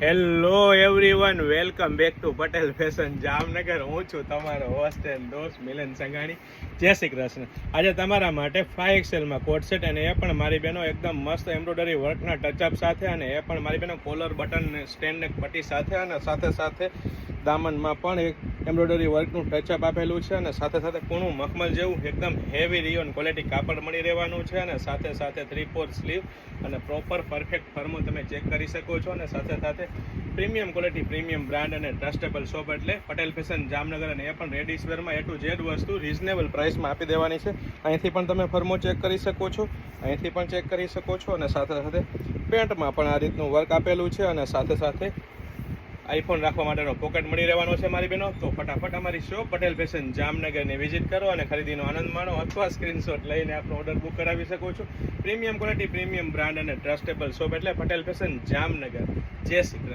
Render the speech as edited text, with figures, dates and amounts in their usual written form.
Hello everyone, welcome back to Patel fashion Jamnagar. હું છું તમારો હોસ્ટ એન્ડ દોસ્ત મિલન સંઘાણી. જય શ્રી કૃષ્ણ. આજે તમારા માટે 5XL માં કોટ સેટ, અને એ પણ મારી બહેનો એકદમ મસ્ત એમ્બ્રોઇડરી વર્કના ટચઅપ સાથે, અને એ પણ મારી બહેનો કોલર બટન સ્ટેન્ડ નેક પટ્ટી સાથે, અને સાથે સાથે દામનમાં પણ એક એમ્બ્રોઇડરી વર્કનું ટચઅપ આપેલું છે, અને સાથે સાથે કૂણું મખમલ જેવું એકદમ હેવી રિયોન ક્વોલિટી કાપડ મળી રહેવાનું છે, અને સાથે સાથે 3/4 સ્લીવ અને પ્રોપર પરફેક્ટ ફર્મો તમે ચેક કરી શકો છો. અને સાથે સાથે પ્રીમિયમ ક્વોલિટી, પ્રીમિયમ બ્રાન્ડ અને ટ્રસ્ટેબલ શોપ એટલે પટેલ ફેશન જામનગર. અને એ પણ રેડીસ વેરમાં A to Z વસ્તુ રિઝનેબલ પ્રાઇસમાં આપી દેવાની છે. અહીંથી પણ તમે ફર્મો ચેક કરી શકો છો, અહીંથી પણ ચેક કરી શકો છો, અને સાથે સાથે પેન્ટમાં પણ આ રીતનું વર્ક આપેલું છે, અને સાથે સાથે આઈફોન રાખવા માટેનો પોકેટ મળી રહેવાનો છે મારી બહેનો. તો ફટાફટ અમારી શોપ પટેલ ફેશન જામનગરની વિઝિટ કરો અને ખરીદીનો આનંદ માણો, અથવા સ્ક્રીનશોટ લઈને આપણો ઓર્ડર બુક કરાવી શકો છો. પ્રીમિયમ ક્વોલિટી, પ્રીમિયમ બ્રાન્ડ અને ટ્રસ્ટેબલ શોપ એટલે પટેલ ફેશન જામનગર. જય શ્રી કૃષ્ણ.